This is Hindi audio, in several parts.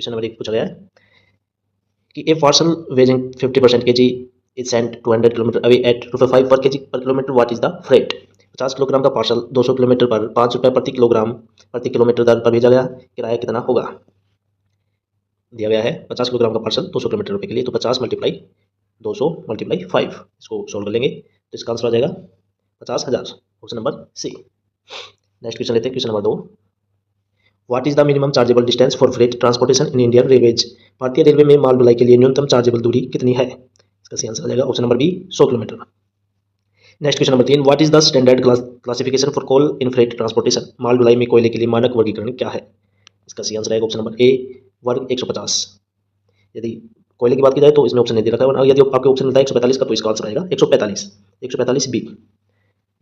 क्वेश्चन नंबर 1 पूछा गया है कि a parcel weighing 50% kg is sent 200 kilometre away at ₹5 per kg per kilometre, what is the freight. 50 kilogram का पार्सल 200 किलोमीटर पर ₹5 प्रति किलोग्राम प्रति किलोमीटर दर पर भेजा गया, किराया कितना होगा। दिया गया है 50 किलोग्राम का पार्सल 200 किलोमीटर रुपये के लिए, तो 50 मल्टीप्लाई 200 मल्टीप्लाई 5, इसको सोल्व कर लेंगे तो इसका आंसर आ जाएगा 50,000, option number C. Next question लेते हैं, question number 2। What is the minimum chargeable distance for freight transportation in Indian railways. भारतीय रेलवे में माल ढुलाई के लिए न्यूनतम चार्जेबल दूरी कितनी है। इसका सही आंसर आ जाएगा option number B 100 kilometre. Next question number 3। What is the standard classification for coal in freight transportation. माल ढुलाई में कोयले के लिए मानक वर्गीकरण क्या है। इसका सही आंसर आएगा ऑप्शन नंबर ए वर्ग 150। यदि कोयले की बात की जाए तो इसमें ऑप्शन नहीं दे रखा है, और यदि आपके ऑप्शन मिलता है 145 का तो इसका आंसर आएगा 145 बी।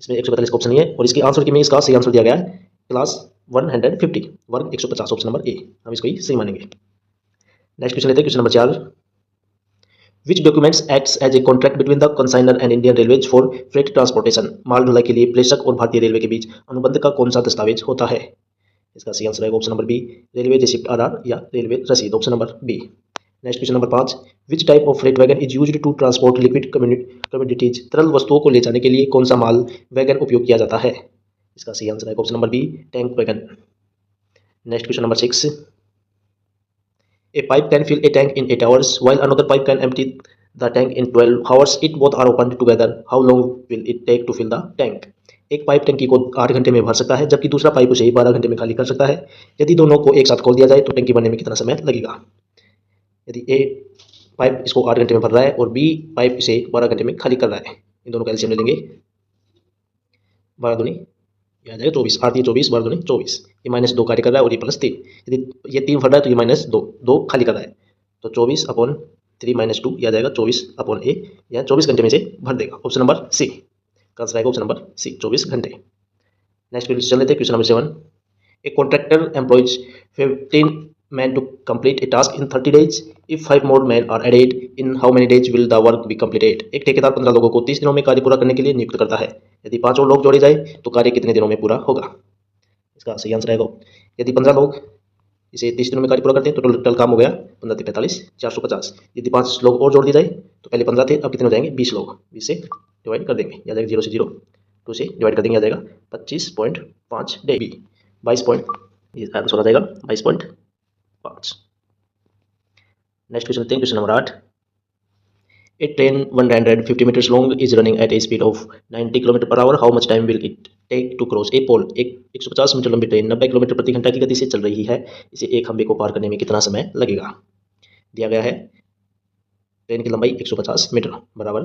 इसमें 145 का ऑप्शन नहीं है, और इसकी आंसर की में इसका सही आंसर दिया गया है क्लास 150 वर्ग 150, ऑप्शन नंबर ए, हम इसको ही सही मानेंगे। नेक्स्ट क्वेश्चन लेते हैं, question number 4। Which documents acts as a contract between the consignor and Indian Railways for freight transportation. माल ढुलाई के लिए प्रेषक और भारतीय रेलवे के बीच अनुबंध का कौन सा दस्तावेज होता है। इसका सही आंसर है option number B railway receipt RR या रेलवे रसीद, option number B. Next question number 5। Which type of freight wagon is used to transport liquid communities. तरल वस्तुओं को ले जाने के लिए कौन सा माल वैगन उपयोग किया जाता है। इसका सही आंसर है option number B tank wagon. Next question number 6। A pipe can fill a tank in 8 hours, while another pipe can empty the tank in 12 hours. It both are opened together. How long will it take to fill the tank? एक पाइप टंकी को 8 घंटे में भर सकता है, जबकि दूसरा पाइप उसे 12 घंटे में खाली कर सकता है। यदि दोनों को एक साथ खोल दिया जाए तो टंकी भरने में कितना समय लगेगा। यदि ए पाइप इसको 8 घंटे में भर रहा है और बी पाइप इसे 12 घंटे में खाली कर रहा है, इन दोनों का एलसीएम ले लेंगे। 12 दूनी ये आ जाएगा 24, 8 ये 24, 12 दूनी 24। ये -2 कार्य कर रहा है और ये +3। यदि ये 3 भर रहा है तो ये -2 खाली कर रहा है, तो 24/3 -2 ये आ जाएगा 24/a, या 24 घंटे में से भर देगा, ऑप्शन नंबर सी का आंसर आएगा ऑप्शन नंबर सी 24 घंटे। नेक्स्ट क्वेश्चन लेते हैं, question number 7। A contractor employees 15 men to complete a task in 30 days. If 5 more men are added, in how many days will the work be completed? एक ठेकेदार 15 लोगों को 30 दिनों में कार्य पूरा करने के लिए नियुक्त करता है। यदि 5 और लोग जोड़े जाए तो कार्य कितने दिनों में पूरा होगा। इसका सही आंसर आएगा, यदि 15 लोग इसे 30 दिनों में कार्य पूरा करते हैं तो टोटल काम हो गया 15 × 45 450। यदि 5 लोग और जोड़ दिए जाए तो पहले 15 थे, अब कितने हो जाएंगे 20 लोग, 20 से डिवाइड कर देंगे, या जाएगा 0 से 0, 2 से डिवाइड कर देंगे, आ जाएगा 25.5 डे बी 22 पॉइंट, ये आंसर आ जाएगा 22.5। नेक्स्ट क्वेश्चन लेते हैं, question number 8। A train 150 meters long is running at a speed of 90 km/h. How much time will it take to cross a pole? एक 150 मीटर लंबी ट्रेन 90 किलोमीटर प्रति घंटा की गति से चल रही है, इसे एक खंभे को पार करने में कितना समय लगेगा। दिया गया है ट्रेन की लंबाई 150 मीटर बराबर,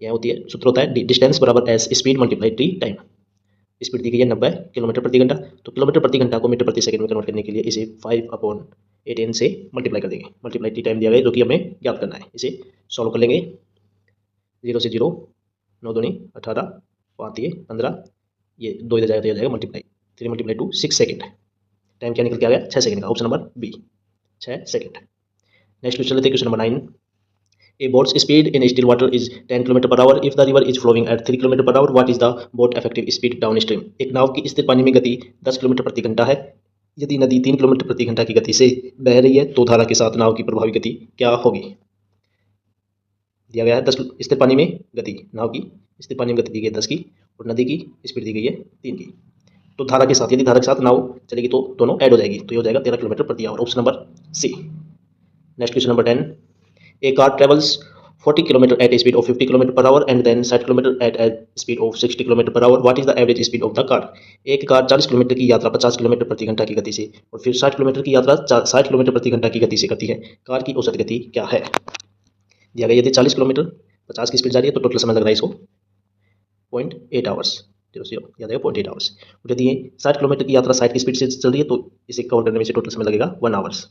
यह होती है सूत्र होता है डिस्टेंस बराबर S speed multiply T time. Speed दी गई है 90 किलोमीटर प्रति घंटा, तो किलोमीटर प्रति घंटा को मीटर प्रति सेकंड में कन्वर्ट करने के लिए इसे 5/18 से मल्टीप्लाई कर देंगे। मल्टीप्लाई टी टाइम दिया गया है जो कि हमें ज्ञात करना है, इसे सॉल्व कर लेंगे। 0 से 0, 9 दूनी 18, 5 ये 15, ये 2 इधर जाएगा तो यह जाएगा मल्टीप्लाई 3 × 2 6 सेकेंड। टाइम क्या निकल के आ गया 6 सेकंड का, option number B 6 second. Next question लेते हैं, question number 9। A boat's speed in still water is 10 km/h. If the river is flowing at 3 km/h, what is the boat effective speed downstream? एक नाव की स्थिर पानी में गति 10 किलोमीटर प्रति घंटा है। यदि नदी 3 किलोमीटर प्रति घंटा की गति से बह रही है तो धारा के साथ नाव की प्रभावी गति क्या होगी। दिया गया है 10 स्थिर पानी में गति, नाव की स्थिर पानी में गति दी गई है 10 की, और नदी की स्पीड दी गई है 3 की। तो धारा के साथ, यदि धारा के साथ नाव चलेगी तो दोनों ऐड हो जाएगी, तो ये हो जाएगा 13 किलोमीटर प्रति hour, option number C. Next question number 10। A car travels 40 km at a speed of 50 km/h and then 60 km at a speed of 60 km/h. What is the average speed of the car? एक कार 40 किलोमीटर की यात्रा 50 किलोमीटर प्रति घंटा की गति से और फिर 60 किलोमीटर की यात्रा 60 किलोमीटर प्रति घंटा की गति से करती है। कार की औसत गति क्या है। दिया गया यदि 40 किलोमीटर 50 की स्पीड जा रही है तो टोटल समय लग रहा है इसको 0.8 आवर्स, 0 याद है 0.8 आवर्स। यदि 60 किलोमीटर की यात्रा 60 की स्पीड से चल रही है तो इसे कवर करने में से टोटल समय लगेगा 1 आवर्स।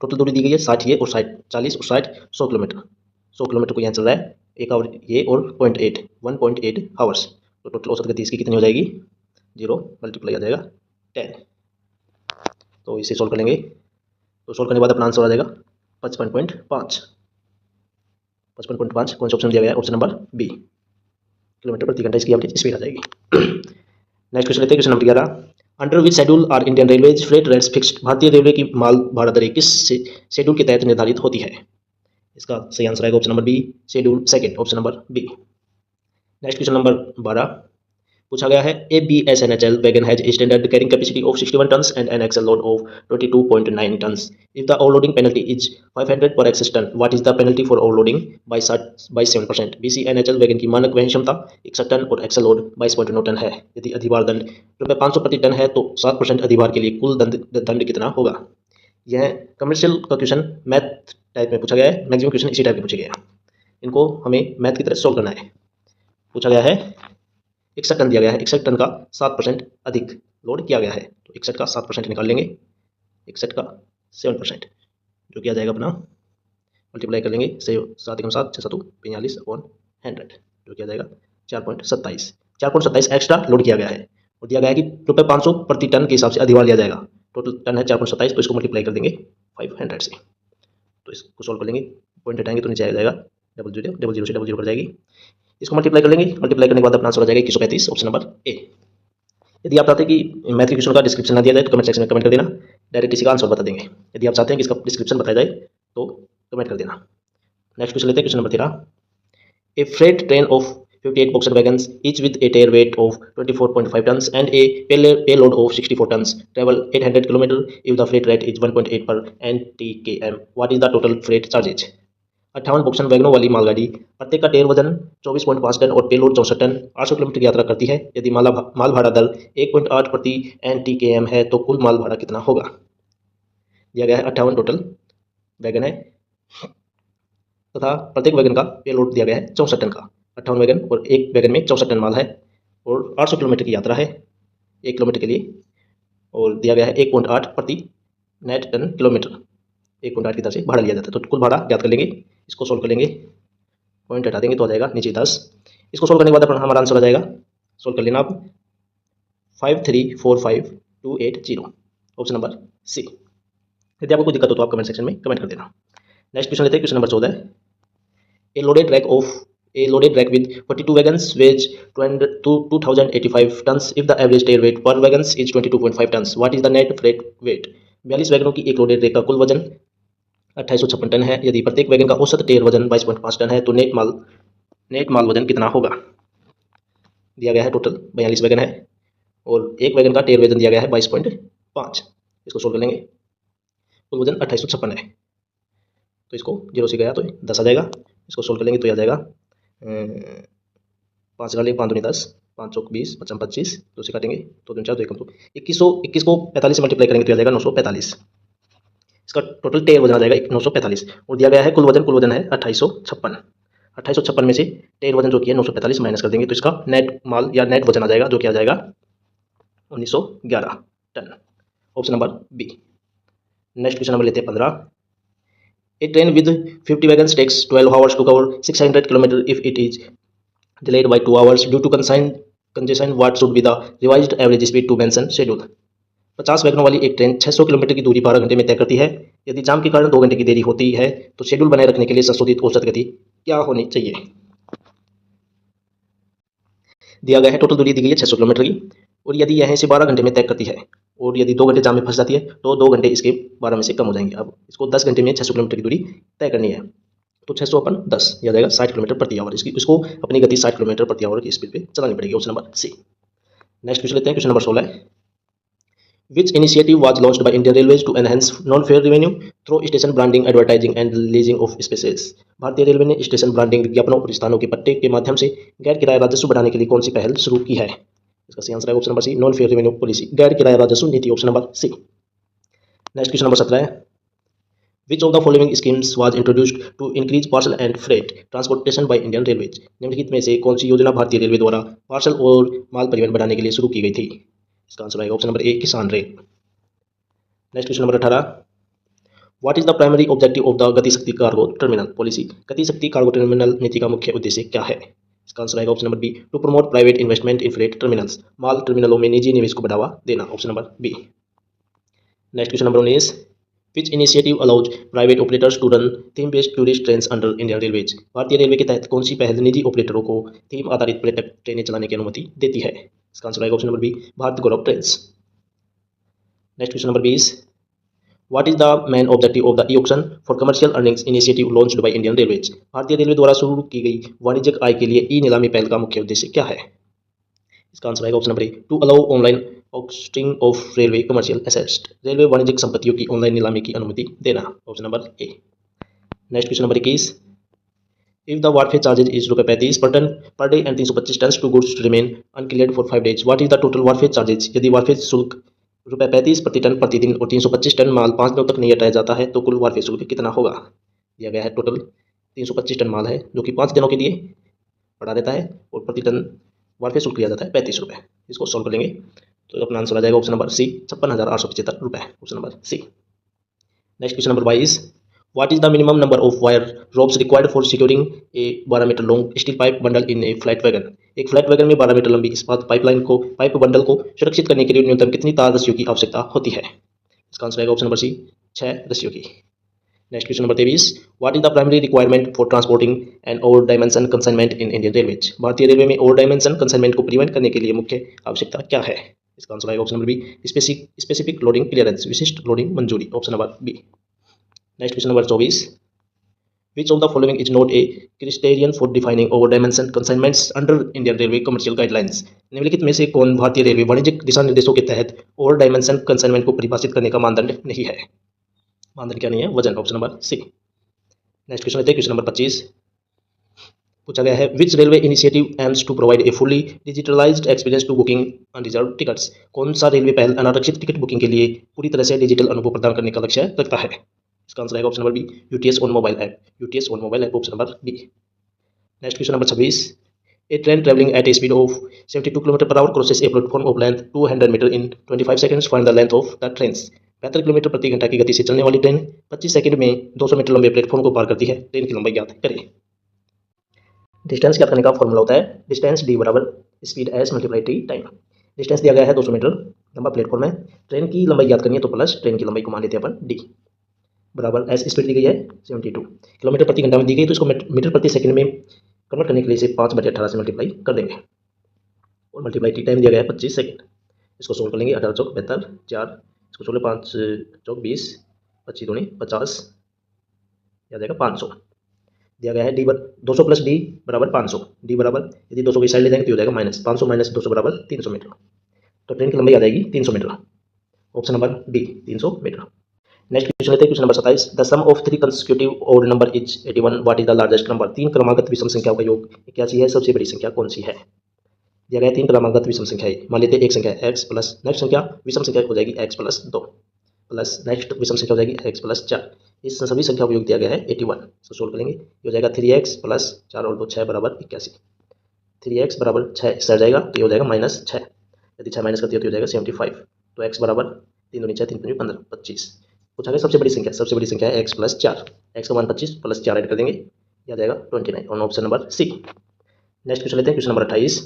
टोटल दूरी दी गई है 60 ये और 60 40 और 60 100 किलोमीटर। 100 किलोमीटर को यहाँ चल रहा है 1 आवर ये और 1.8 आवर्स, तो टोटल औसत गति इसकी कितनी हो जाएगी 0 मल्टीप्लाई आ जाएगा 10। तो इसे सोल्व कर लेंगे, तो सोल्व करने के बाद अपना आंसर आ जाएगा 55.5। 55.5 कौन सा ऑप्शन दिया गया है, ऑप्शन नंबर बी किलोमीटर प्रति घंटा इसकी एवरेज स्पीड आ जाएगी। नेक्स्ट क्वेश्चन लेते हैं, question number 11। Under which schedule are Indian railways freight rates fixed? भारतीय रेलवे की माल भाड़ा दरें किस शेड्यूल के तहत निर्धारित होती है? इसका सही आंसर आएगा option number B, schedule second, option number B. Next question number 12 पूछा गया है, A B S N H L wagon has a standard carrying capacity of 61 tons and an axle load of 22.9 tons. If the overloading penalty is 500 per excess ton, what is the penalty for overloading by 7%? BCNHL wagon की मानक वहन क्षमता 61 टन और एक्सल लोड 22.9 टन है। यदि अधिभार दंड ₹500 प्रति टन है तो 7% अधिभार के लिए कुल दंड कितना होगा? यह कमर्शियल का क्वेश्चन मैथ टाइप में पूछा गया है, मैक्सिमम क्वेश्चन इसी टाइप के पूछे गए हैं। इनको हमें मैथ की तरह सोल्व करना है। पूछा गया है 61 टन दिया गया है, 61 टन का 7% अधिक लोड किया गया है, तो 61 का 7% निकाल लेंगे, 61 का 7%, जो किया जाएगा अपना मल्टीप्लाई कर लेंगे, 7 एकम 7, 6 7 45 अपॉन 100, जो किया जाएगा 4.27 एक्स्ट्रा लोड किया गया है। और दिया गया है कि ₹500 प्रति टन के हिसाब से अधिभार लिया जाएगा। टोटल टन है 4.27, तो इसको मल्टीप्लाई कर देंगे 500 से। तो इसको सॉल्व कर लेंगे, पॉइंट हटाएंगे तो नीचे आ जाएगा 00 से 00 कर जाएगी। इसको मल्टीप्लाई कर लेंगे, मल्टीप्लाई करने के बाद अपना आंसर आ जाएगा 2135, ऑप्शन नंबर ए। यदि आप चाहते हैं कि मैथ के क्वेश्चन का डिस्क्रिप्शन ना दिया जाए तो कमेंट सेक्शन में कमेंट कर देना, डायरेक्ट इसी का आंसर बता देंगे। यदि आप चाहते हैं कि इसका डिस्क्रिप्शन बताया जाए तो कमेंट कर देना। नेक्स्ट क्वेश्चन लेते हैं, question number 13। A freight train of 58 boxer wagons each with a tare weight of 24.5 tons and a payload of 64 tons travel 800 km if the freight rate is 1.8 per ntkm. What is the total freight charges? 58 बोक्सन वैगनों वाली मालगाड़ी प्रत्येक का टेर वजन 24.5 टन और पेलोड 64 टन 800 किलोमीटर की यात्रा करती है। यदि माल भाड़ा दर 1.8 प्रति NTKM है तो कुल माल भाड़ा कितना होगा? दिया गया है 58 टोटल वैगन है तथा प्रत्येक वैगन का पेलोड दिया गया है 64 टन का। 58 वैगन और एक वैगन में 64 टन माल है और 800 किलोमीटर की यात्रा है 1 किलोमीटर के लिए, और दिया गया है 1.8 प्रति नेट टन किलोमीटर, 1.8 की तरह से भाड़ा लिया जाता है। तो कुल भाड़ा ज्ञात कर लेंगे, इसको सोल्व कर लेंगे, पॉइंट हटा देंगे तो आ जाएगा नीचे 10। इसको सोल्व करने के बाद हमारा आंसर आ जाएगा, सोल्व कर लेना आप, 5345280, ऑप्शन नंबर सी। यदि आपको कोई दिक्कत हो तो आप कमेंट सेक्शन में कमेंट कर देना। नेक्स्ट क्वेश्चन लेते हैं, question number 14। A loaded rack with 42 wagons weighs 2085 tons if the average tare weight per wagons is 22.5 tons. What is the net freight weight? 42 वैगनों की एक लोडेड रैक का कुल वजन 2856 टन है। यदि प्रत्येक वैगन का औसत टेर वजन 22.5 टन है तो नेट माल वजन कितना होगा? दिया गया है टोटल 42 वैगन है और एक वैगन का टेर वजन दिया गया है 22.5। इसको सोल्व कर लेंगे, कुल वजन 2856 है, तो इसको 0 से गया तो 10 आ जाएगा। इसको सोल्व कर लेंगे तो आ जाएगा 5 का 5 दूनी 10, 5 चौक 20, 5 25, 2 से काटेंगे तो 2 4 2 1 तो 21 को 45 से मल्टीप्लाई करेंगे तो आ जाएगा 945। इसका टोटल टेर वजन आ जाएगा 945 और दिया गया है कुल वजन है 2856 में से टेर वजन जो कि है 945 माइनस कर देंगे तो इसका नेट माल या नेट वजन आ जाएगा जो कि आ जाएगा 1911 ton, option number B. Next question number लेते हैं 15। A train with 50 wagons takes 12 hours to cover 600 km if it is delayed by 2 hours due to congestion. What should be the revised average speed to mention schedule? 50 वैगनों वाली एक ट्रेन 600 किलोमीटर की दूरी 12 घंटे में तय करती है। यदि जाम के कारण 2 घंटे की देरी होती है तो शेड्यूल बनाए रखने के लिए संशोधित औसत गति क्या होनी चाहिए? दिया गया है टोटल दूरी दी गई है 600 किलोमीटर की, और यदि यह इसे 12 घंटे में तय करती है और यदि 2 घंटे जाम में फंस जाती है तो 2 घंटे इसके 12 में से कम हो जाएंगे। अब इसको 10 घंटे में 600 किलोमीटर की दूरी तय करनी है तो 600 अपन 10 यह जाएगा 60 किलोमीटर प्रति आवर। इसको अपनी गति 60 किलोमीटर प्रति आवर की स्पीड पे चलानी पड़ेगी, option number C. Next question लेते हैं, question number 16। Which initiative was launched by Indian Railways to enhance non-fare revenue through station branding, advertising and leasing of spaces? भारतीय रेलवे ने स्टेशन ब्रांडिंग, विज्ञापनों और स्थानों के पट्टे के माध्यम से गैर किराया राजस्व बढ़ाने के लिए कौन सी पहल शुरू की है? इसका सही आंसर है option number C, non fare revenue policy, गैर किराया राजस्व नीति, option number C. Next question number 17 है। Which of the following schemes was introduced to increase parcel and freight transportation by Indian Railways? निम्नलिखित में से कौन सी योजना भारतीय रेलवे द्वारा पार्सल और माल परिवहन बढ़ाने के लिए शुरू की गई थी? इसका आंसर आएगा ऑप्शन नंबर ए, किसान rail. Next question number 18। What is the primary objective of the गति शक्ति कार्गो टर्मिनल पॉलिसी? गति शक्ति कार्गो टर्मिनल नीति का मुख्य उद्देश्य क्या है? इसका आंसर आएगा option number B, to promote private investment in freight terminals, माल टर्मिनलों में निजी निवेश को बढ़ावा देना, option number B. Next question number 19। Which initiative allows private operators to run theme based tourist trains under Indian railways? भारतीय रेलवे के तहत कौन सी पहल निजी ऑपरेटरों को थीम आधारित पर्यटक ट्रेनें चलाने की अनुमति देती है? इसका आंसर आएगा option number B, Bharat Gaurav trains. Next question number 20, what is the main objective of the E auction for commercial earnings initiative launched by Indian railways. भारतीय रेलवे द्वारा शुरू की गई वाणिज्यिक आय के लिए ई नीलामी पहल का मुख्य उद्देश्य क्या है? इसका आंसर आएगा option number A, to allow online auctioning of railway commercial assets. Railway वाणिज्यिक संपत्तियों की ऑनलाइन नीलामी की अनुमति देना, option number A. Next question number 21, if the wharfage charges is ₹35 per ton per day and 325 ton to goods remain uncleared for 5 days, what is the total wharfage charges. यदि वारफेज शुल्क ₹35 प्रति टन प्रतिदिन और 325 टन माल 5 दिनों तक नहीं हटाया जाता है तो कुल वारफेज शुल्क कितना होगा? दिया गया है टोटल 325 टन माल है जो कि 5 दिनों के लिए बढ़ा देता है और प्रति टन वारफेज शुल्क लिया जाता है ₹35। इसको सॉल्व कर लेंगे तो अपना आंसर आ जाएगा option number C, ₹56,875, option number C. Next question number 22, what is the minimum number of wire ropes required for securing a 12 metre long steel pipe bundle in a flat wagon. एक फ्लैट वैगन में 12 मीटर लंबी इस्पात पाइप बंडल को सुरक्षित करने के लिए न्यूनतम कितनी तार रस्सियों की आवश्यकता होती है? इसका आंसर आएगा ऑप्शन नंबर सी, 6 रस्सियों की। Next question number 23, what is the primary requirement for transporting an over dimension consignment in Indian railways. भारतीय रेलवे में ओवर डायमेंशन कंसाइनमेंट को प्रिवेंट करने के लिए मुख्य आवश्यकता क्या है? इसका आंसर आएगा option number B, specific loading clearance, विशिष्ट लोडिंग मंजूरी, option number B. Next question number 24, which of the following is not a criterion for defining over dimension consignments under Indian Railway commercial guidelines। निम्नलिखित में से कौन भारतीय रेलवे वाणिज्यिक दिशा निर्देशों के तहत ओवर डायमेंशन कंसाइनमेंट को परिभाषित करने का मानदंड नहीं है? मानदंड क्या नहीं है? वजन, option number C. Next question लेते हैं क्वेश्चन नंबर 25, पूछा गया है which railway initiative aims to provide a fully digitalised experience to booking unreserve tickets. कौन सा रेलवे पहल अनारक्षित टिकट बुकिंग के लिए पूरी तरह से डिजिटल अनुभव प्रदान करने का लक्ष्य रखता है? इसका आंसर आएगा option number B, UTS on mobile app, UTS on mobile app, option number B. Next question number 26, a train travelling at a speed of 72 kilometre per hour crosses a platform of length 200 metre in 25 seconds, find the length of the trains. 72 kilometre प्रति घंटा की गति से चलने वाली ट्रेन 25 सेकंड में 200 मीटर लंबे प्लेटफॉर्म को पार करती है। ट्रेन की लंबाई ज्ञात करें। डिस्टेंस ज्ञात करने का फॉर्मूला होता है डिस्टेंस डी बराबर speed S multiply T time. Distance दिया गया है 200 मीटर, लंबा प्लेटफॉर्म है, ट्रेन की लंबाई ज्ञात करनी है तो प्लस ट्रेन की लंबाई को मान लेते हैं अपन डी बराबर एस स्पीड दी गई है 72 किलोमीटर प्रति घंटा में दी गई तो इसको मीटर प्रति सेकंड में कन्वर्ट करने के लिए इसे 5/18 से मल्टीप्लाई कर देंगे और मल्टीप्लाई टी टाइम दिया गया है 25 सेकंड। इसको सोल्व कर लेंगे, 18 चौक 72, 4 इसको सोल्व 5 चौक 20, 25 दूनी 50, याद आएगा 500। दिया गया है डी 200 प्लस डी बराबर 500, डी बराबर यदि 200 की साइड ले जाएंगे तो हो जाएगा माइनस 500 माइनस 200 बराबर 300 मीटर, तो ट्रेन की लंबाई आ जाएगी 300 metre, option number B 300 metre. Next question लेते हैं question number 27, the sum of 3 consecutive odd number is 81, what is the largest number. 3 क्रमागत विषम संख्याओं का योग 81 है, सबसे बड़ी संख्या कौन सी है? दिया गया 3 क्रमागत विषम संख्या है, मान लेते हैं एक संख्या x प्लस नेक्स्ट संख्या विषम संख्या हो जाएगी x प्लस 2 प्लस नेक्स्ट विषम संख्या हो जाएगी x प्लस 4। इस सभी संख्या का योग दिया गया है 81, इसको सोल्व करेंगे, ये हो जाएगा 3x प्लस 4 और 2 6 बराबर 81, 3x बराबर 6 इससे आ जाएगा तो ये हो जाएगा माइनस 6, यदि 6 माइनस कर दिया तो हो जाएगा 75, तो x बराबर 3 दूनी 6 3 पंजे 15 25। पूछा गया सबसे बड़ी संख्या है x प्लस 4, x का मान 25 प्लस 4 ऐड कर देंगे, यह आ जाएगा 29 on option number C. Next question लेते हैं question number 28,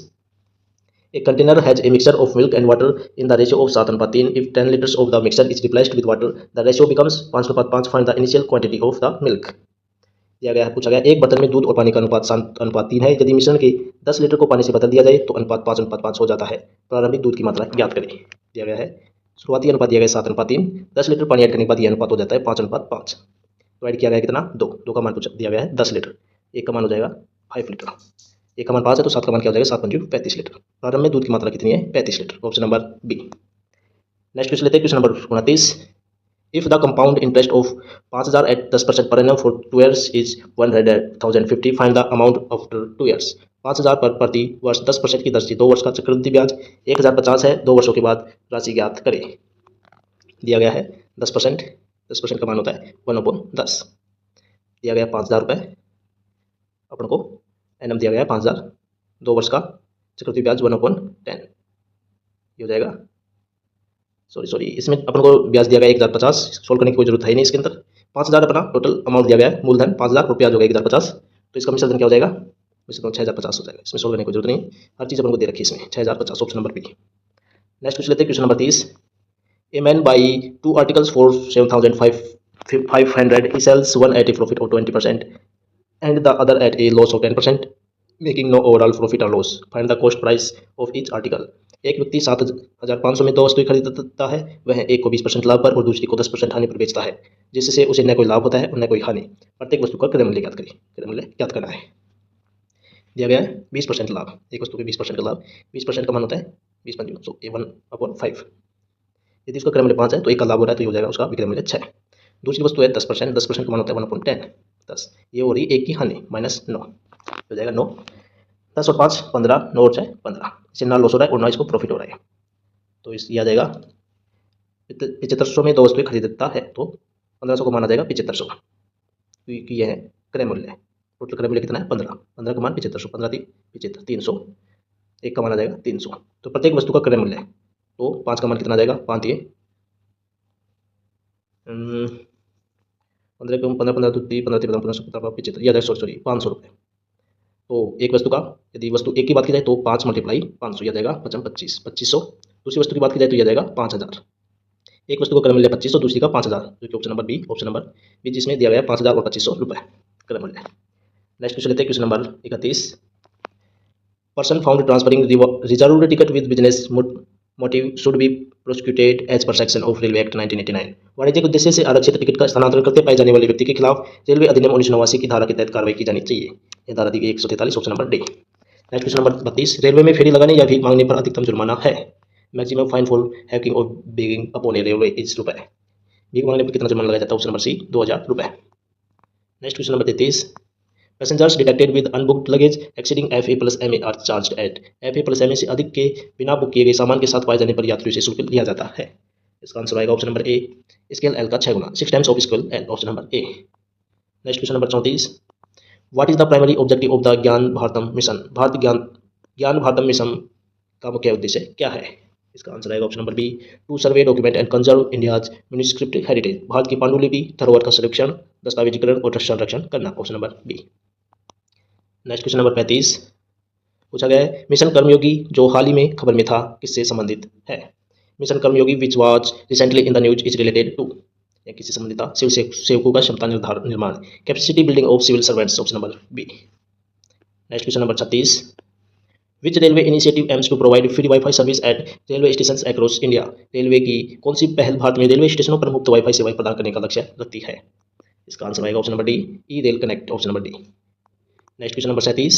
a container has a mixture of milk and water in the ratio of 7:3, if 10 litres of the mixture is replaced with water the ratio becomes 5:5, find the initial quantity of the milk. दिया गया है, पूछा गया एक बर्तन में दूध और पानी का अनुपात 7:3 है, यदि मिश्रण के 10 लीटर को पानी से बदल दिया जाए तो अनुपात 5:5 हो जाता है, प्रारंभिक दूध की मात्रा ज्ञात करें। दिया गया है शुरुआती अनुपात दिया गया 7:3, 10 लीटर पानी ऐड करने के बाद यह अनुपात हो जाता है 5:5, तो ऐड किया गया कितना 2 का मान दिया गया है 10 लीटर, एक का मान हो जाएगा 5 लीटर, एक का मान 5 है तो 7 का मान क्या हो जाएगा 7 पंजे 35 लीटर, प्रारंभ में दूध की मात्रा कितनी है 35 litre, option number B. Next question लेते हैं question number 29, if the compound interest of 5000 at 10% per annum for 2 years is 100,050, find the amount after 2 years। 5000 पर प्रति वर्ष 10% की दर से 2 वर्ष का चक्रवृद्धि ब्याज 1050 है, 2 वर्षों के बाद राशि ज्ञात करें। दिया गया है 10% का मान होता है 1/10, दिया गया 5000 रुपये, अपन को एनम दिया गया है 5000, 2 वर्ष का चक्रवृद्धि ब्याज 1/10, ये हो जाएगा सॉरी इसमें अपन को ब्याज दिया गया 1050, सोल्व करने की कोई जरूरत है नहीं, इसके अंदर 5000 अपना टोटल अमाउंट दिया गया है, मूलधन 5000 और ब्याज हो गया 1050, तो इसका मिश्रण क्या हो जाएगा, मिश्रण 6050 हो जाएगा, इसमें सोल्व करने की जरूरत नहीं, हर चीज़ अपन को दे रखी है इसमें 6050, option number B. Next question लेते हैं question number 30, a man buy 2 articles for 7500, he sells one at a profit of 20% and the other at a loss of 10%, making no overall profit or loss, find the cost price of each article। एक व्यक्ति 7,500 में दो वस्तुएं खरीदता है, वह एक को 20% लाभ पर और दूसरी को 10% हानि पर बेचता है, जिससे उसे न कोई लाभ होता है और न कोई हानि। प्रत्येक वस्तु का क्रय मूल्य ज्ञात करें। क्रय मूल्य ज्ञात करना है। दिया गया है 20% लाभ, एक वस्तु के 20% का लाभ, 20% का मान होता है 20 सो A1/5। यदि उसका क्रय मूल्य 5 है तो एक का लाभ हो रहा है तो ये हो जाएगा उसका विक्रय मूल्य 6। दूसरी वस्तु है 10%, 10% का मान होता है 1/10, 10। ये हो रही एक की हानि -9, हो जाएगा 9। 10 और 5 15, 9 और 6 15, इससे ना लॉस हो रहा है और ना इसको प्रॉफिट हो रहा है। तो इस आ जाएगा 7500 में दो वस्तुएं खरीदता है तो 1500 को माना जाएगा 7500 क्योंकि यह है क्रय मूल्य। टोटल क्रय मूल्य कितना है 15, 15 का मान 7500, 15 3 75, 300, एक का माना जाएगा 300। तो प्रत्येक वस्तु का क्रय मूल्य है तो 5 का मान कितना आ जाएगा 5 ये 15 15 15 15 15 75, यह सॉरी 500 रुपये। तो एक वस्तु का यदि वस्तु एक की बात की जाए तो 5 × 500 यह जाएगा 25 2500। दूसरी वस्तु की बात की जाए तो यह जाएगा 5000। एक वस्तु का क्रय मूल्य 2500, दूसरी का 5000, जो कि ऑप्शन नंबर बी जिसमें दिया गया 5000 और 2500 रुपये क्रय मूल्य। नेक्स्ट क्वेश्चन लेते हैं, question number 31। Person found transferring reserved ticket with business motive should be prosecuted as per section of railway act 1989। वाणिज्यिक उद्देश्य से आरक्षित टिकट का स्थानांतरण करते पाए जाने वाले व्यक्ति के खिलाफ रेलवे अधिनियम 1989 की धारा के तहत कार्रवाई की जानी चाहिए। यह धारा दी गई 143, option number D. Next question number 32। Railway में फेरी लगाने या भीख मांगने पर अधिकतम जुर्माना है। मैक्सिमम फाइन फॉर हैविंग और begging upon A railway is रुपए। भीख मांगने पर कितना जुर्माना लगाया जाता है? ऑप्शन नंबर सी 2000 रुपए। Next question number 33। Passengers detected with unbooked luggage exceeding FA+MA are charged at. FA+MA से अधिक के बिना बुक किए गए सामान के साथ पाए जाने पर यात्रियों से शुल्क लिया जाता है। इसका आंसर आएगा ऑप्शन नंबर ए, स्केल एल का 6 गुना, 6 times of scale L, option number A. Next question number 34। What is the primary objective of the ज्ञान भारतम मिशन। ज्ञान भारतम मिशन का मुख्य उद्देश्य क्या है? इसका आंसर आएगा option number B, to survey document and conserve India's manuscript heritage. भारत की पांडुलिपि धरोहर का संरक्षण, दस्तावेजीकरण और संरक्षण करना, option number B. Next question number 35 पूछा गया है, मिशन कर्मयोगी जो हाल ही में खबर में था किससे संबंधित है? Mission Karmayogi which was recently in the news is related to. किससे संबंधित था? सेवकों का क्षमता निर्माण, capacity building of civil servants, option number B. Next question number 36। Which railway initiative aims to provide free WiFi service at railway station across India. Railway की कौन सी पहल भारत में रेलवे स्टेशनों पर मुफ्त वाईफाई सेवाएं प्रदान करने का लक्ष्य रखती है? इसका आंसर आएगा option number D, E rail connect, option number D. Next question number 37।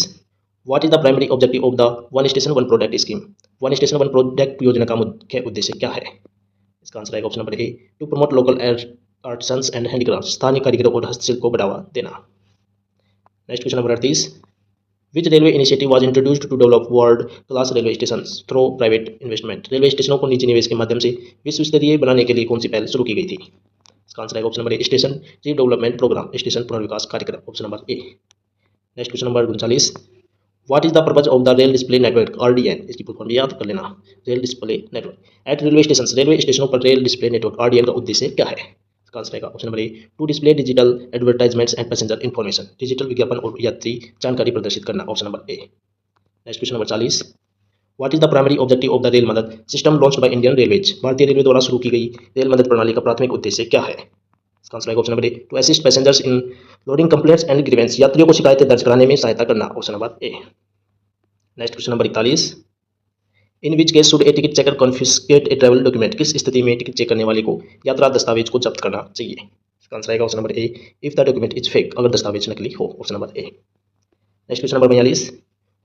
What is the primary objective of the one station one product scheme. One station one product योजना का मुख्य उद्देश्य क्या है? इसका आंसर आएगा option number A, to promote local artisans and handicraft, स्थानीय कारीगरों और हस्तशिल्प को बढ़ावा देना। Next question number 38। Which railway initiative was introduced to develop world class railway station through private investment. Railway स्टेशनों को निजी निवेश के माध्यम से विश्व स्तरीय बनाने के लिए कौन सी पहल शुरू की गई थी? इसका आंसर आएगा option number A, station redevelopment programme, station पुनर्विकास कार्यक्रम, option number A. Next question number 39। What is the purpose of the rail display network, RDN। इसकी फुल फॉर्म याद कर लेना, rail display network at railway station. Railway स्टेशनों पर रेल डिस्प्ले नेटवर्क RDN का उद्देश्य क्या है? इसका आंसर आएगा option number A, to display digital advertisements and passenger information, digital विज्ञापन और यात्री जानकारी प्रदर्शित करना, option number A. Next question number 40। What is the primary objective of the Rail Madad system launched by Indian railways. भारतीय रेलवे द्वारा शुरू की गई रेल मदद प्रणाली का प्राथमिक उद्देश्य क्या है? इसका आंसर आएगा option number A, to assist passengers in loading complaints and grievance, यात्रियों को शिकायतें दर्ज कराने में सहायता करना, option number A. Next question number 41। In which case should a ticket checker confiscate a travel document. किस स्थिति में टिकट चेक करने वाले को यात्रा दस्तावेज को जब्त करना चाहिए? इसका आंसर आएगा option number A, if the document is fake, अगर दस्तावेज नकली हो, option number A. Next question number 42।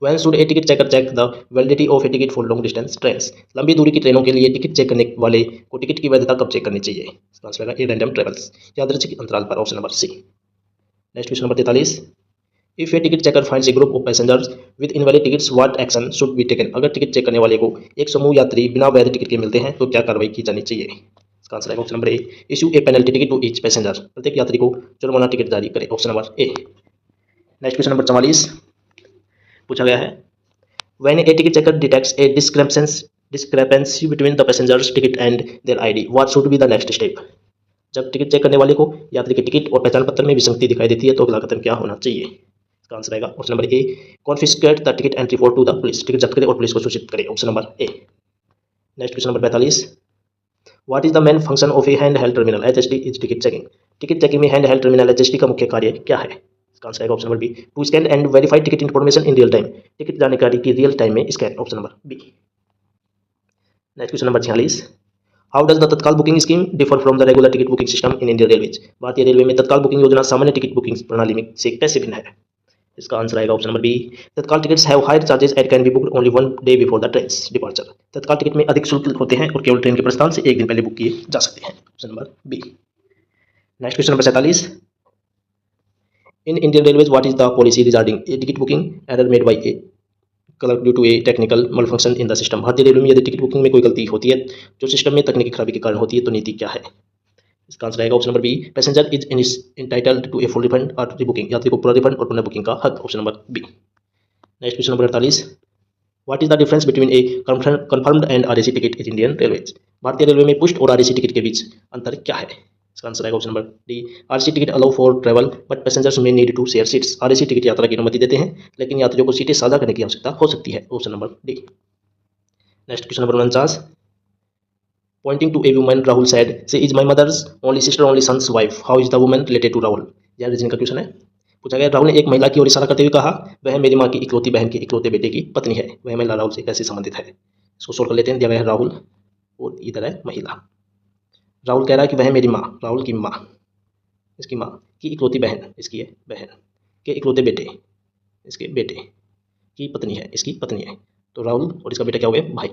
When should a ticket checker check the validity of a ticket for long distance trains. लंबी दूरी की ट्रेनों के लिए टिकट चेक करने वाले को टिकट की वैधता कब चेक करनी चाहिए? इसका आंसर आएगा ए, रैंडम ट्रेवल्स, यादृच्छिक अंतराल पर, option number C. Next question number 43। If a ticket checker finds a group of passengers with invalid tickets what action should be taken. अगर टिकट चेक करने वाले को एक समूह यात्री बिना वैध टिकट के मिलते हैं तो क्या कार्रवाई की जानी चाहिए? इसका आंसर है option number A, issue a penalty ticket to each passenger, प्रत्येक यात्री को जुर्माना टिकट जारी करे, option number A. Next question number 44 पूछा गया है, when a ticket checker detects a discrepancy between the passengers ticket and their ID what should be the next step. जब टिकट चेक करने वाले को यात्री के टिकट और पहचान पत्र में विसंगति दिखाई देती है तो अगला कदम क्या होना चाहिए? इसका आंसर आएगा option number A, confiscate the ticket and report to the police, ticket जब्त करे और पुलिस को सूचित करे, option number A. Next question number 45। What is the main function of a hand held terminal HHT is ticket checking. Ticket checking में हैंड हेल्ड टर्मिनल HHT का मुख्य कार्य क्या है? इसका आंसर आएगा option number B, to scan and verify ticket information in real time, ticket जानकारी की रियल टाइम में scan, option number B. Next question number 46, how does the Tatkal booking scheme differ from the regular ticket booking system in Indian railways? भारतीय रेलवे में तत्काल बुकिंग योजना सामान्य टिकट बुकिंग प्रणाली में से कैसे भिन्न है? इसका आंसर आएगा ऑप्शन नंबर बी, तत्काल tickets have higher charges and can be booked only one day before the train departure. तत्काल टिकट में अधिक शुल्क होते हैं और केवल ट्रेन के प्रस्थान से एक दिन पहले बुक किए जा सकते हैं। Option number B. Next question number 47, in Indian railways what is the policy regarding a ticket booking error made by a clerk due to a technical malfunction in the system? भारतीय रेलवे में यदि टिकट बुकिंग में कोई गलती होती है जो सिस्टम में तकनीकी खराबी के कारण होती है तो नीति क्या है? इसका आंसर आएगा option number B, passenger is entitled to a full refund और रीबुकिंग। यात्री को पूरा रिफंड और पुनः बुकिंग का हक। Option number B. Next question number 48, what is the difference between a confirmed and RAC ticket in Indian railways? भारतीय रेलवे में पुष्ट और आरएसी टिकट के बीच अंतर क्या है? इसका आंसर आएगा option number D, RAC ticket allow for travel but passengers may need to share seats. RAC ticket यात्रा की अनुमति देते हैं लेकिन यात्रियों को सीटें साझा करने की आवश्यकता हो सकती है। Option number D. Next question number 49, pointing to a woman Rahul said she is my mother's only sister only son's wife, how is the woman related to Rahul? यह रीजनिंग का क्वेश्चन है। पूछा गया राहुल ने एक महिला की ओर इशारा करते हुए कहा वह मेरी माँ की इकलौती बहन के इकलौते बेटे की पत्नी है, वह महिला राहुल से कैसे संबंधित है? इसको सोल्व कर लेते हैं। दिया गया है राहुल और इधर है महिला। राहुल कह रहा है कि वह मेरी माँ, राहुल की माँ, इसकी माँ की इकलौती बहन, इसकी है बहन, के इकलौते बेटे, इसके बेटे की पत्नी है, इसकी पत्नी है। तो राहुल और इसका बेटा क्या हो गया? भाई,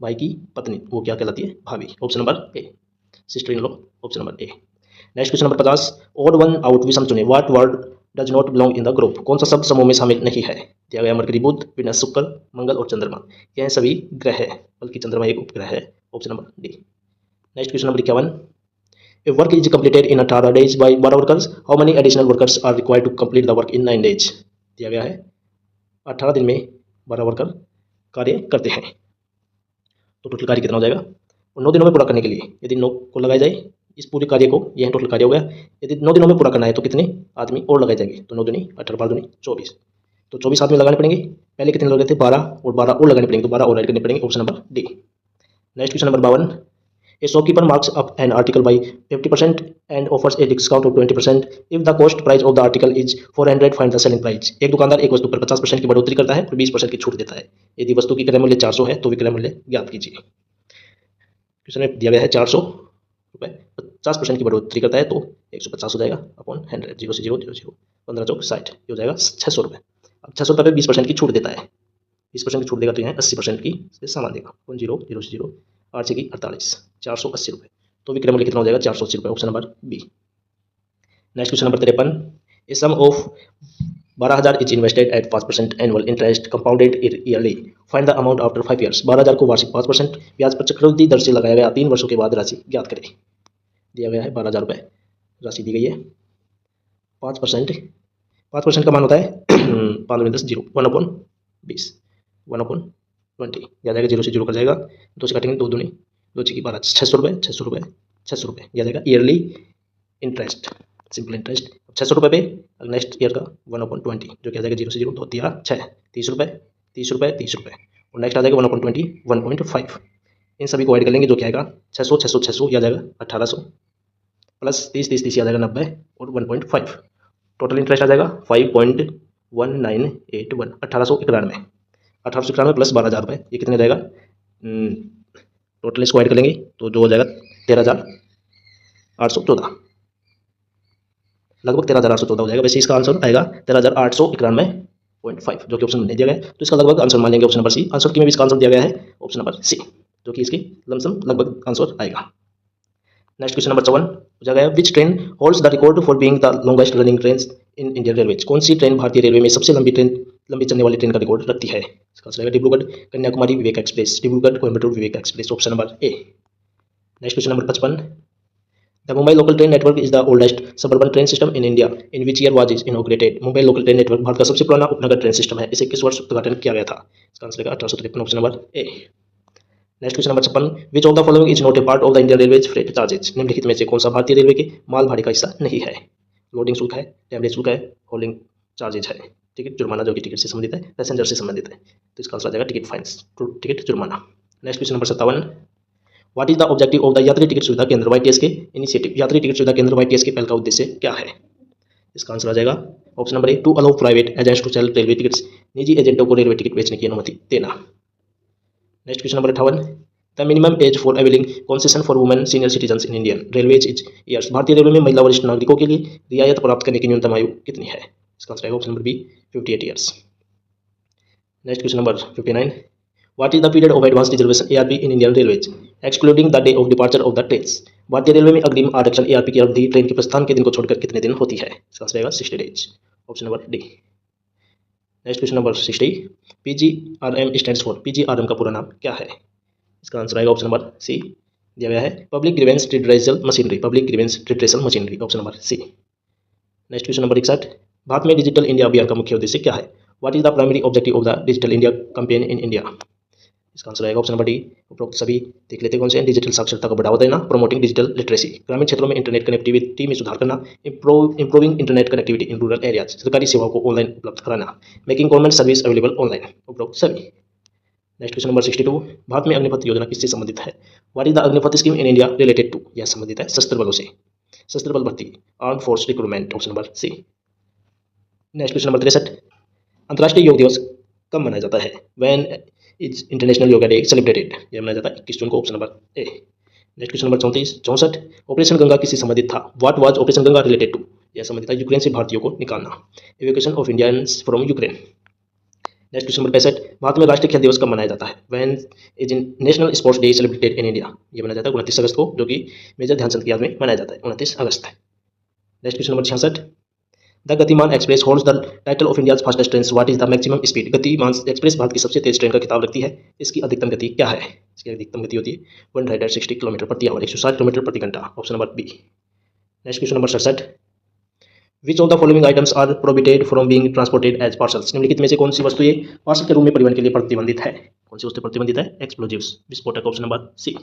भाई की पत्नी वो क्या कहलाती है? भाभी। Option number A, sister in law. Option number A. Next question number 50, odd one out विषम चुने, what word does not belong in the group? कौन सा शब्द समूह में शामिल नहीं है? दिया गया मरकरी, बुध, विनस, शुक्र, मंगल और चंद्रमा। यह सभी ग्रह है, बल्कि चंद्रमा एक उपग्रह है। Option number D. Next question number 51, if work is completed in 18 days by 12 workers, how many additional workers are required to complete the work in 9 days? दिया गया है 18 दिन में 12 वर्कर कार्य करते हैं तो टोटल कार्य कितना हो जाएगा? और 9 दिनों में पूरा करने के लिए यदि 9 को लगाया जाए इस पूरे कार्य को, यह टोटल कार्य हो गया। यदि 9 दिनों में पूरा करना है तो कितने आदमी और लगाए जाएंगे? तो 9 दूनी 18, 12 दूनी 24, तो 24 आदमी लगाने पड़ेंगे। पहले कितने लगे थे? 12, और 12 और लगाने पड़ेंगे, तो 12 और ऐड करने पड़ेंगे। Option number D. Next question number 52, a shopkeeper marks up an article by 50% and offers a discount of 20%. If the cost price of the article is 400, find the selling price. एक दुकानदार एक वस्तु पर 50% की बढ़ोतरी करता है और 20% की छूट देता है। यदि वस्तु की क्रय मूल्य 400 है तो विक्रय मूल्य ज्ञात कीजिए। क्वेश्चन में दिया गया है 400 रुपये, 50% की बढ़ोतरी करता है तो 150 हो जाएगा अपॉन 100, 0 से 0, 0 0, 15 चौक 60, ये हो जाएगा 600 रुपये। अब 600 रुपये पर 20% की छूट देता है, 20% की छूट देगा तो यहाँ 80% की सामान देगा, 0 0 से 0, 8 से 48, 480 रुपये। तो विक्रय मूल्य कितना हो जाएगा? 480 रुपये। Option number B. Next question number 53, a sum of 12,000 is invested at 5% annual interest compounded yearly, find the amount after 5 years. 12,000 को वार्षिक 5% ब्याज पर चक्रवृद्धि दर से लगाया गया 3 वर्षों के बाद राशि ज्ञात करें। दिया गया है 12,000 रुपये, राशि दी गई है 5% का मान होता है 5 10 0, 1/20, 1/20, या जाएगा 0 से 0 कर जाएगा, 2 से काटेंगे 2 दूनी 2 की 12, 600 रुपये, 600 रुपये, 600 रुपये, या जाएगा ईयरली इंटरेस्ट, सिंपल इंटरेस्ट 600 रुपये पे नेक्स्ट ईयर का 1/20, जो क्या जाएगा 0 से 0, 2 13 6, 30 रुपये, 30 रुपये, 30 रुपये, और नेक्स्ट आ जाएगा 1/20, 1.5। इन सभी को ऐड कर लेंगे जो क्या आएगा 600 600 600, या जाएगा 1800 प्लस 30 30 30, आ जाएगा 90 और 1.5। टोटल इंटरेस्ट आ जाएगा 5.1981, 1891, 1891 प्लस 12,000 रुपये, ये कितने जाएगा? टोटल इसको ऐड कर लेंगे तो जो हो जाएगा 13,814, लगभग 13,814 हो जाएगा। वैसे इसका आंसर आएगा 13,891.5, जो कि ऑप्शन में दिया गया है, तो इसका लगभग आंसर मान लेंगे ऑप्शन नंबर सी। आंसर की में भी इसका आंसर दिया गया है ऑप्शन नंबर सी, जो कि इसकी लमसम लगभग आंसर आएगा। नेक्स्ट क्वेश्चन नंबर 54 पूछा गया, विच train holds the record for being the longest running train in Indian railways? कौन सी ट्रेन भारतीय रेलवे में सबसे लंबी चलने वाली ट्रेन का रिकॉर्ड रखती है? इसका आंसर है Dibrugarh Kanyakumari Vivek Express, Dibrugarh Coimbatore Vivek Express. Option number A. Next question number 55, the Mumbai local train network is the oldest suburban train system in India, in which year was it inaugurated? Mumbai local train network भारत का सबसे पुराना उपनगर ट्रेन सिस्टम है, इसे किस वर्ष उद्घाटन किया गया था? इसका आंसर है 1853। Option number A. Next question number 56, which of the following is not a part of the Indian railways freight charges? निम्नलिखित में से कौन सा भारतीय रेलवे के माल भाड़े का हिस्सा नहीं है? लोडिंग शुल्क है, डैमेज शुल्क है, होल्डिंग चार्जेज है, टिकट जुर्माना जो कि टिकट से संबंधित है, पैसेंजर से संबंधित है, तो इसका आंसर आ जाएगा टिकट फाइन्स, टिकट जुर्माना। Next question number 57, what is the objective of the यात्री टिकट सुविधा केंद्र YTS के इनिशिएटिव? यात्री टिकट सुविधा केंद्र YTS के पहल का उद्देश्य क्या है? इसका आंसर आ जाएगा option number A, to allow private agents to sell railway tickets, निजी एजेंटों को रेलवे टिकट बेचने की अनुमति देना। Next question number 58, the minimum age for availing concession for women senior citizen in Indian railways is years. भारतीय रेलवे में महिला वरिष्ठ नागरिकों के लिए रियायत प्राप्त करने की न्यूनतम आयु कितनी है? इसका आंसर आएगा option number B 58 years. Next question number 59, what is the period of advance reservation ARP in Indian railways excluding the day of departure of the trains. भारतीय रेलवे में अग्रिम आरक्षण एआरपी की अवधि ट्रेन के प्रस्थान के दिन को छोड़कर कितने दिन होती है? इसका आंसर आएगा 60 days, option number D. Next question number 60, PGRM stands for, PGRM का पूरा नाम क्या है? इसका आंसर आएगा ऑप्शन नंबर सी दिया गया है public grievance redressal machinery, public grievance redressal machinery, option number C. Next question number 61, Bharat में डिजिटल इंडिया अभियान का मुख्य उद्देश्य क्या है? What is the primary objective of the digital India campaign in India? इसका आंसर आएगा ऑप्शन नंबर डी। उपरोक्त सभी देख लेते हैं कौन से हैं। डिजिटल साक्षरता को बढ़ावा देना, प्रोमोटिंग डिजिटल लिटरेसी, ग्रामीण क्षेत्रों में इंटरनेट कनेक्टिविटी में सुधार करना, improving internet connectivity in rural areas, सरकारी सेवाओं को ऑनलाइन उपलब्ध कराना, making government service available online, उपरोक्त सभी। नेक्स्ट क्वेश्चन नंबर 62, भारत में अग्निपथ योजना किससे संबंधित है? What is the Agnipath scheme in India related to? यह संबंधित है सशस्त्र बलों से, सशस्त्र बल भर्ती, arm force recruitment, option number C. Next question number 63, अंतर्राष्ट्रीय योग दिवस कब मनाया जाता है? When is international yoga day celebrated? यह मनाया जाता है 21 जून को, option number A. Next question number 64, operation Ganga किससे संबंधित था? What was operation Ganga related to? यह संबंधित है यूक्रेन से भारतीयों को निकालना, evacuation of Indians from Ukraine. Next question number 65, भारत में राष्ट्रीय खेल दिवस कब मनाया जाता है? When is national sports day celebrated in India? यह मनाया जाता है 29 अगस्त को, जो कि मेजर ध्यानचंद की याद में मनाया जाता है, 29 अगस्त। नेक्स्ट क्वेश्चन नंबर 66, द गतिमान express holds the title of India's fastest train, what is the maximum speed? गतिमान एक्सप्रेस भारत की सबसे तेज ट्रेन का खिताब रखती है, इसकी अधिकतम गति क्या है? इसकी अधिकतम गति होती है 160 किलोमीटर प्रति आवर, 160 किलोमीटर प्रति घंटा, option number B. Next question number 67, which of the following items are prohibited from being transported as parcels? निम्नलिखित में से कौन सी वस्तुएं पार्सल के रूप में परिवहन के लिए प्रतिबंधित है? कौन सी वस्तु प्रतिबंधित है? एक्सप्लोजिव्स, विस्फोटक, option number C.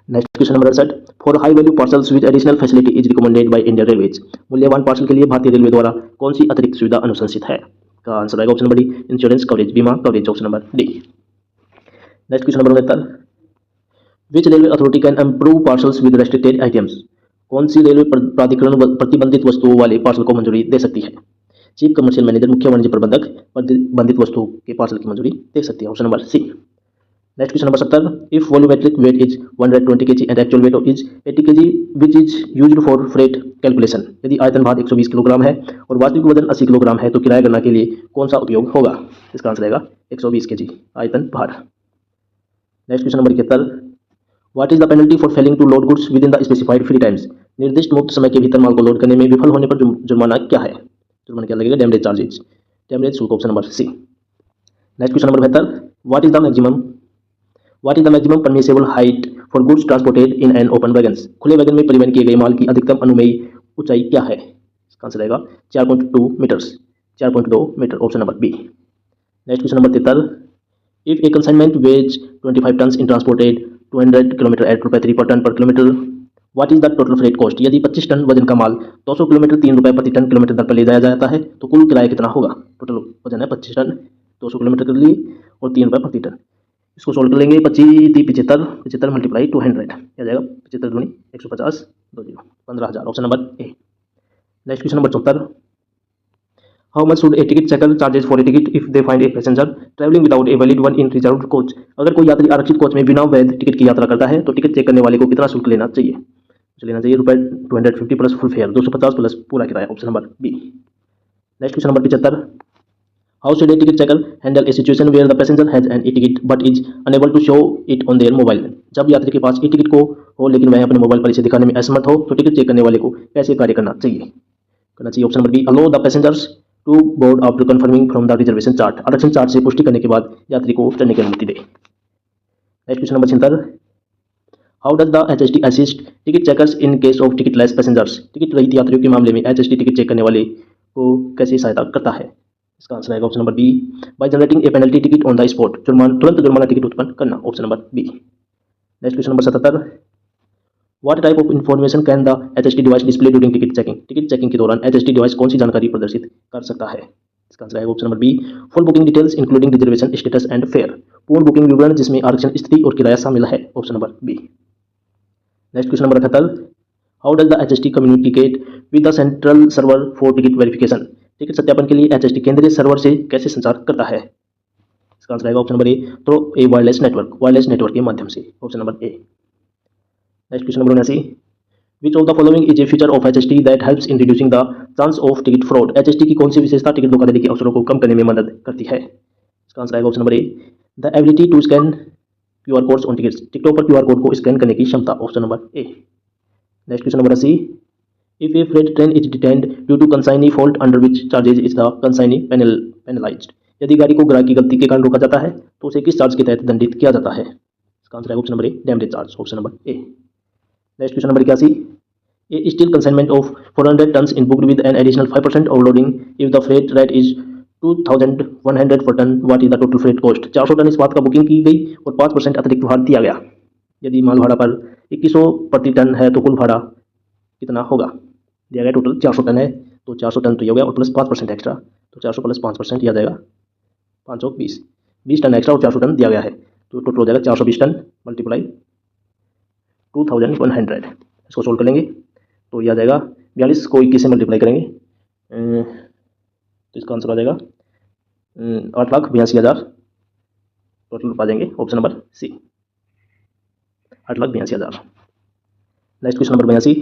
Next question number 68, for high value parcels with additional facility is recommended by Indian railways. मूल्यवान पार्सल के लिए भारतीय रेलवे द्वारा कौन सी अतिरिक्त सुविधा अनुशंसित है? का आंसर आएगा option number D, insurance coverage, बीमा coverage, option number D. Next question number 69, which railway authority can approve parcels with restricted items? कौन सी रेलवे प्राधिकरण प्रतिबंधित वस्तुओं वाले पार्सल को मंजूरी दे सकती है? चीफ कमर्शियल मैनेजर, मुख्य वाणिज्य प्रबंधक प्रतिबंधित वस्तुओं के पार्सल की मंजूरी दे सकती है, option number C. Next question number 70, if volumetric weight is 120 kg and actual weight is 80 kg which is used for freight calculation? यदि आयतन भार 120 किलोग्राम है और वास्तविक वजन 80 किलोग्राम है तो किराया गणना के लिए कौन सा उपयोग होगा? इसका आंसर रहेगा 120 kg आयतन भार। Next question number 71, what is the penalty for failing to load goods within the specified free times? निर्दिष्ट मुक्त समय के भीतर माल को लोड करने में विफल होने पर जुर्माना क्या है? जुर्माना क्या लगेगा? डैमरेज चार्जेज, डैमरेज शुल्क, option number C. Next question number 72, what is the maximum permissible height for goods transported in an open wagons? खुले वैगन में परिवहन किए गए माल की अधिकतम अनुमेय ऊंचाई क्या है? इसका आंसर रहेगा 4.2 metres, 4.2 metre, option number B. Next question number 73, if a consignment weighs 25 tons in transported 200 kilometres at ₹3 per ton per kilometre, what is the total freight cost? यदि 25 टन वजन का माल 200 किलोमीटर ₹3 प्रति टन किलोमीटर दर पर ले जाया जाता है तो कुल किराया कितना होगा? टोटल वजन है 25 टन, 200 किलोमीटर के लिए और ₹3 प्रति टन। इसको सोल्व कर लेंगे, 75 मल्टीप्लाई 200 क्या जाएगा? 75 दूनी 150, 20 15,000, option number A. Next question number 74, how much should a ticket checker charges for a ticket if they find a passenger travelling without a valid one in reserved coach? अगर कोई यात्री आरक्षित कोच में बिना वैध टिकट की यात्रा करता है तो टिकट चेक करने वाले को कितना शुल्क लेना चाहिए? ₹250 प्लस फुल फेयर, 250 प्लस पूरा किराया, option number B. Next question number 75, how should a ticket checker handle a situation where the passenger has an e ticket but is unable to show it on their mobile? जब यात्री के पास ई टिकट को हो लेकिन वह अपने मोबाइल पर इसे दिखाने में असमर्थ हो तो टिकट चेक करने वाले को कैसे कार्य करना चाहिए? Option number B, allow the passengers to board after confirming from the reservation chart, आरक्षण चार्ट से पुष्टि करने के बाद यात्री को चढ़ने की अनुमति दे। Next question number 76, how does the HST assist ticket checkers in case of ticketless passengers? Ticket रहित यात्रियों के मामले में HST टिकट चेक करने वाले को कैसे सहायता करता है? इसका आंसर आएगा option number B, by generating a penalty ticket on the spot, तुरंत जुर्माना टिकट उत्पन्न करना, option number B. Next question number 77, what type of information can the HST device display during ticket checking? Ticket checking के दौरान HST डिवाइस कौन सी जानकारी प्रदर्शित कर सकता है? इसका आंसर आएगा option number B, full booking details including reservation status and fare, पूर्ण बुकिंग विवरण जिसमें आरक्षण स्थिति और किराया शामिल है, option number B. Next question number 78, how does the HST communicate with the central server for ticket verification? Ticket सत्यापन के लिए HST केंद्रीय सर्वर से कैसे संचार करता है? इसका आंसर आएगा option number A, through a wireless network के माध्यम से, option number A. Next question number 79, which of the following is a feature of HST that helps in reducing the chance of ticket fraud. HST की कौन सी विशेषता टिकट धोखाधड़ी के अवसरों को कम करने में मदद करती है? इसका आंसर आएगा option number A, the ability to scan QR codes on tickets, टिकटों पर QR कोड को स्कैन करने की क्षमता, option number A. Next question number 80, if a freight train is detained due to consignee fault under which charges is the consignee penalised. यदि गाड़ी को ग्राहक की गलती के कारण रोका जाता है तो उसे किस चार्ज के तहत दंडित किया जाता है? इसका आंसर है option number A, damage charge, option number A. Next question number 81, a steel consignment of 400 tons in booked with an additional 5% overloading if the freight rate is 2100 per ton, what is the total freight cost. 400 ton इस्पात का बुकिंग की गई और 5% अतिरिक्त भाड़ा दिया गया। यदि माल भाड़ा पर 2100 प्रति टन है तो कुल भाड़ा कितना होगा? दिया गया टोटल 400 टन है तो 400 टन तो ये हो गया और प्लस 5% एक्स्ट्रा, तो 400 प्लस 5% यह आ जाएगा 520, 20 टन एक्स्ट्रा और 400 टन दिया गया है तो टोटल हो जाएगा 420 टन मल्टीप्लाई 2100। इसको सोल्व कर लेंगे तो यह आ जाएगा 42 को 21 से मल्टीप्लाई करेंगे तो इसका आंसर आ जाएगा 8,82,000 टोटल आ जाएंगे, option number C, 8,82,000। Next question number 82,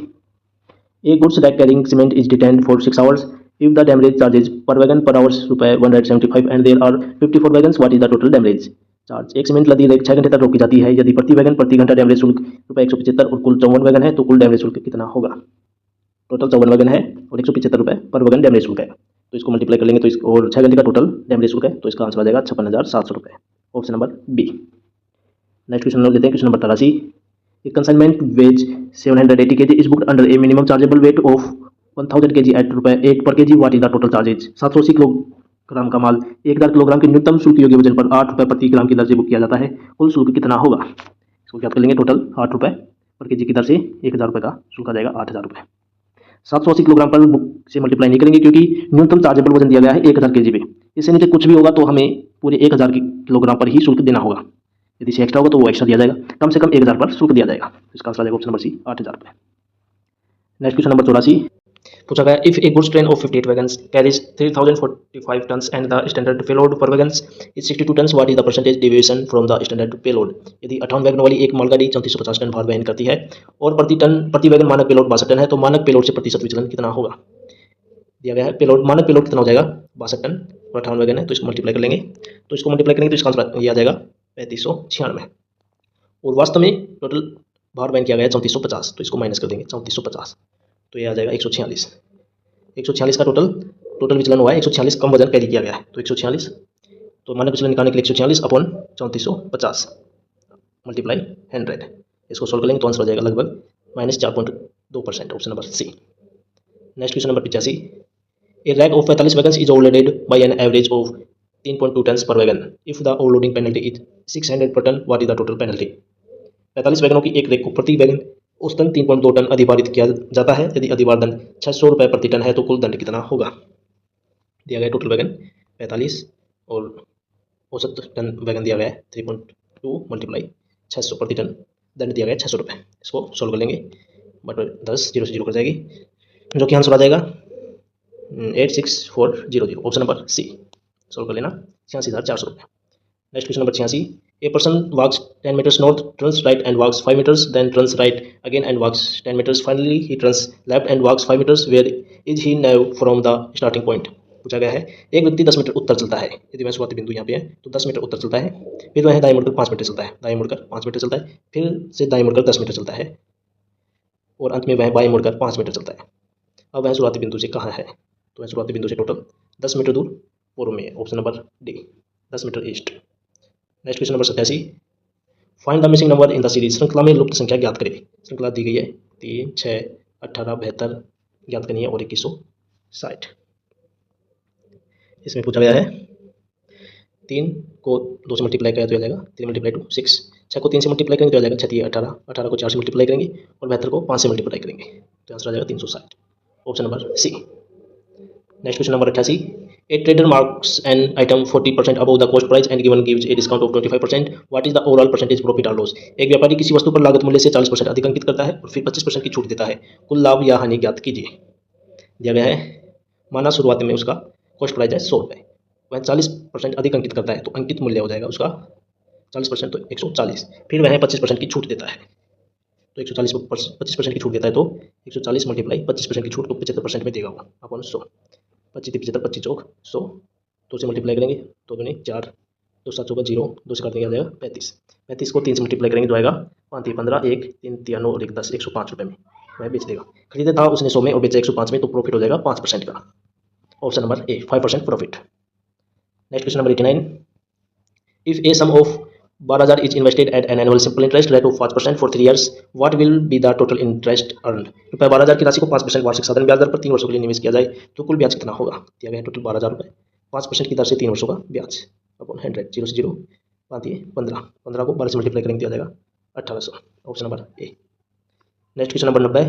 a goods that carrying cement is detained for 6 hours if the damage charges per wagon per hours ₹175 and there are 54 wagons, what is the total damage charge. एक सीमेंट लदी 6 घंटे तक रोकी जाती है, यदि प्रति वैगन प्रति घंटा डैमेज शुल्क ₹175 और कुल 54 वैगन है तो कुल डैमेज शुल्क कितना होगा? टोटल 54 वैगन है और ₹175 पर वैगन डैमेज शुल्क है तो इसको मल्टीप्लाई कर लेंगे तो इसको, और 6 घंटे का टोटल डैमेज शुल्क है तो इसका आंसर आ जाएगा ₹56,700, option number B. Next question number लेते हैं, question number 83, A consignment weighs 780 kg is booked under a minimum chargeable weight of 1000 kg at ₹8 per kg. What is the total charges? 780 kilogram का माल 1000 किलोग्राम के न्यूनतम शुल्क योग्य वजन पर ₹8 प्रति किलोग्राम की दर से बुक किया जाता है, कुल शुल्क कितना होगा? इसको याद कर लेंगे, टोटल ₹8 पर केजी की दर से ₹1000 का शुल्क आ जाएगा ₹8000। 780 किलोग्राम पर बुक से मल्टीप्लाई नहीं करेंगे क्योंकि न्यूनतम चार्जेबल वजन दिया गया है 1000 kg पे, इससे नीचे कुछ भी होगा तो हमें पूरे 1000 किलोग्राम पर ही शुल्क देना होगा, यदि से एक्स्ट्रा होगा तो वो एक्स्ट्रा दिया जाएगा, कम से कम 1000 पर शुल्क दिया जाएगा। इसका आंसर आ जाएगा ऑप्शन नंबर सी, 8000 रुपये। नेक्स्ट क्वेश्चन नंबर 84, पूछा गया if a goods train of 58 wagons carries 3045 tons and the standard payload per wagons is 62 tons, what is the percentage deviation from the standard payload. यदि 58 वैगन वाली एक मालगाड़ी 3450 टन भार वहन करती है और प्रति वैगन मानक पेलोड 62 टन है तो मानक पेलोड से प्रतिशत विचलन कितना होगा? दिया गया है पेलोड, मानक पेलोड कितना हो जाएगा 62 टन और 58 वैगन है तो इसको मल्टीप्लाई कर लेंगे तो इसको मल्टीप्लाई करेंगे तो इसका आंसर ये आ जाएगा 3596 और वास्तव में टोटल भार वहन किया गया है 3450 तो इसको माइनस कर देंगे 3450 तो ये आ जाएगा 146 का टोटल विचलन हुआ है, 146 कम वजन कैरी किया गया है तो 146 तो मानक विचलन निकालने के लिए 146 अपॉन 3450 मल्टीप्लाई 100, इसको सोल्व कर लेंगे तो आंसर आ जाएगा लगभग -4.2%, option number C. Next question number 85, a rack of 45 wagons is overloaded by an average of 3.2 tons per wagon if the overloading penalty is 600 per ton, what is the total penalty. 45 वैगनों की एक रैक को प्रति वैगन औसतन 3.2 टन अधिभारित किया जाता है, यदि अधिभार दंड ₹600 प्रति टन है तो कुल दंड कितना होगा? दिया गया टोटल वैगन 45 और औसत टन वैगन दिया गया है 3.2 मल्टीप्लाई 600 प्रति टन, दंड दिया गया ₹600। इसको सोल्व कर लेंगे बट 10 0 से 0 कर जाएगी जो कि आंसर आ जाएगा 86400, ऑप्शन नंबर सी, सोल्व कर लेना 86,400 रुपये। Next question number 86, a person walks 10 meters north, turns right and walks 5 meters, then turns right again and walks 10 meters, finally he turns left and walks 5 meters, where is he now from the starting point। पूछा गया है एक व्यक्ति 10 मीटर उत्तर चलता है, यदि वह शुरुआती बिंदु यहाँ पे है तो 10 मीटर उत्तर चलता है, फिर वह दाएं मुड़कर 5 मीटर चलता है, दाएं मुड़कर 5 मीटर चलता है, फिर से दाएं मुड़कर 10 मीटर चलता है और अंत में वह बाएं मुड़कर 5 मीटर चलता है। अब वह शुरुआती बिंदु से कहाँ है? तो वह शुरुआती बिंदु से टोटल 10 मीटर दूर पूर्व में, option number D, 10 metre east. Next question number 87, find the missing number in the series. श्रृंखला में लुप्त संख्या ज्ञात करें। श्रृंखला दी गई है 3, 6, 18, 72 ज्ञात करनी है और 2160। इसमें पूछा गया है 3 को 2 से मल्टीप्लाई करें तो आ जाएगा 3 × 2 6, 6 को 3 से मल्टीप्लाई करेंगे तो आ जाएगा 6 × 18, 18 को 4 से मल्टीप्लाई करेंगे और 72 को 5 से मल्टीप्लाई करेंगे तो आंसर आ जाएगा 360, option number C. Next question number 88, a trader marks an item 40% above the cost price and gives a discount of 25%, what is the overall percentage profit or loss। एक व्यापारी किसी वस्तु पर लागत मूल्य से 40% अधिक अंकित करता है और फिर 25% की छूट देता है, कुल लाभ या हानि ज्ञात कीजिए। दिया गया है माना शुरुआत में उसका कॉस्ट प्राइस है 100 रुपये वह 40% अधिक अंकित करता है तो अंकित मूल्य हो जाएगा उसका 40%, तो 140। फिर वह 25% की छूट देता है, तो 140 25% की छूट देता है तो 140 मल्टीप्लाई 25% की छूट तो 75% में देगा वो अपन 100। 25 75 25 चौक 100, तो से मल्टीप्लाई करेंगे, तो दूनी 4, 2 7 चौका 0, 2 से काट देंगे आ जाएगा 35। 35 को 3 से मल्टीप्लाई करेंगे तो आएगा 5 3 15, 1 3 3 9 और 1 10, 105 रुपये में वह बेच देगा। खरीदे था उसने 100 में और बेचा 105 में, तो प्रॉफिट हो जाएगा 5% का। Option number A 5% profit. Next question number 89, if a sum of 12,000 is invested at an annual simple interest rate of 5% for 3 years, what will be the total interest earned? रुपये 12,000 की राशि को 5% वार्षिक साधारण ब्याज दर पर 3 वर्षों के लिए निवेश किया जाए तो कुल ब्याज कितना होगा? दिया गया है टोटल 12,000 रुपये, 5% की दर से 3 वर्षों का ब्याज अपॉन 100, 0 से 0 5 15, 15 को 12 से मल्टीप्लाई करेंगे दिया जाएगा 1800। Option number A. Next question number 90,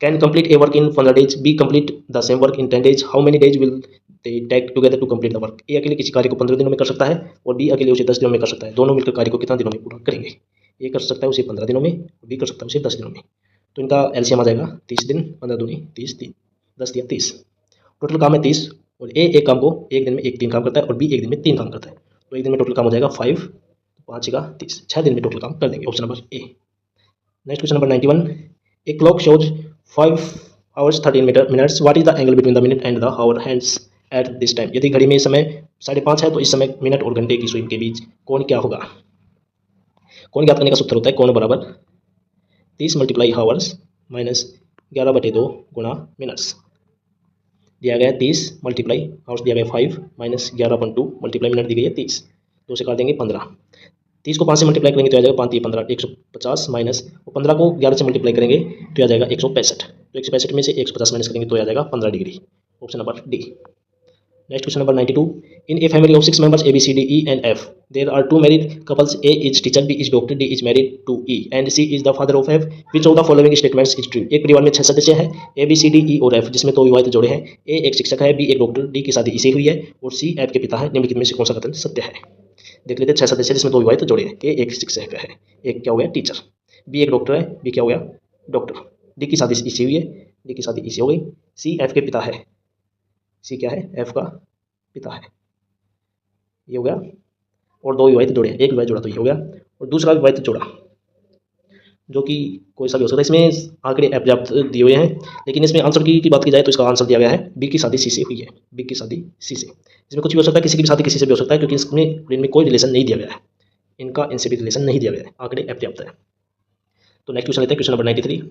can complete a work in 15 days, b complete the same work in 10 days, how many days will they take together to complete the work? ए अकेले किसी कार्य को 15 दिनों में कर सकता है और बी अकेले उसे 10 दिनों में कर सकता है, दोनों मिलकर कार्य को कितना दिनों में पूरा करेंगे? ए कर सकता है उसे 15 दिनों में, बी कर सकता है उसे 10 दिनों में, तो इनका एलसीएम आ जाएगा 30 दिन, 15 दूनी 30, 10 दिया 30, टोटल काम है 30 और ए एक काम को एक दिन में 3 काम करता है और बी एक दिन में 3 काम करता है, तो एक दिन में टोटल काम हो जाएगा 5, 5 का 30, 6 दिन में टोटल काम कर देंगे। Option number A. Next question number 91, a clock shows 5 hours 13 minutes, what is the angle between the minute and the hour hands at this time? यदि घड़ी में समय 5:30 है तो इस समय मिनट और घंटे की सुई के बीच कोण क्या होगा? कोण ज्ञात करने का सूत्र होता है कोण बराबर 30 मल्टीप्लाई हावर्स माइनस 11/2 गुणा मिनट्स। दिया गया 30 मल्टीप्लाई हावर्स दिया गया 5 माइनस 11/2 मल्टीप्लाई मिनट दी गई है 30, 2 से काट देंगे 15, 30 को 5 से मल्टीप्लाई करेंगे तो आ जाएगा 5 15 150 माइनस 15 को 11 से मल्टीप्लाई करेंगे तो आ जाएगा 165, तो 165 में से 150 माइनस करेंगे तो आ जाएगा 15 degree. Option number D. Next question number 92, in a family of 6 members A B C D E and F there are 2 married couples, A is teacher, B is doctor, D is married to E and C is the father of F, which of the following statements is true? एक परिवार में 6 सदस्य हैं, ए बी सी डी ई और एफ, जिसमें 2 विवाहित जोड़े हैं, ए एक शिक्षक है, बी एक डॉक्टर, डी की शादी इसी हुई है और सी एफ के पिता है, निम्नलिखित में से कौन सा कथन सत्य है? देख लेते हैं 6 सदस्य जिसमें 2 विवाहित जोड़े हैं, ए एक शिक्षक है, एक क्या हो गया टीचर, बी एक डॉक्टर है, बी क्या हो गया डॉक्टर, डी की शादी इसी हुई है, डी की शादी इसी हो गई, सी एफ के पिता है, सी क्या है एफ का पिता है, ये हो गया, और 2 विवाहित जोड़े हैं, एक विवाहित जोड़ा तो ये हो गया और दूसरा विवाहित जोड़ा जो कि कोई सा भी हो सकता है। इसमें आंकड़े अपर्याप्त दिए हुए हैं, लेकिन इसमें आंसर की बात की जाए तो इसका आंसर दिया गया है बी की शादी सी से हुई है, बी की शादी सी से। इसमें कुछ भी हो सकता है, किसी की भी शादी किसी से भी हो सकता है, क्योंकि इसमें इनमें कोई रिलेशन नहीं दिया गया है, इनका इनसे भी रिलेशन नहीं दिया गया है, आंकड़े अपर्याप्त है। तो नेक्स्ट क्वेश्चन लेते हैं, question number 93,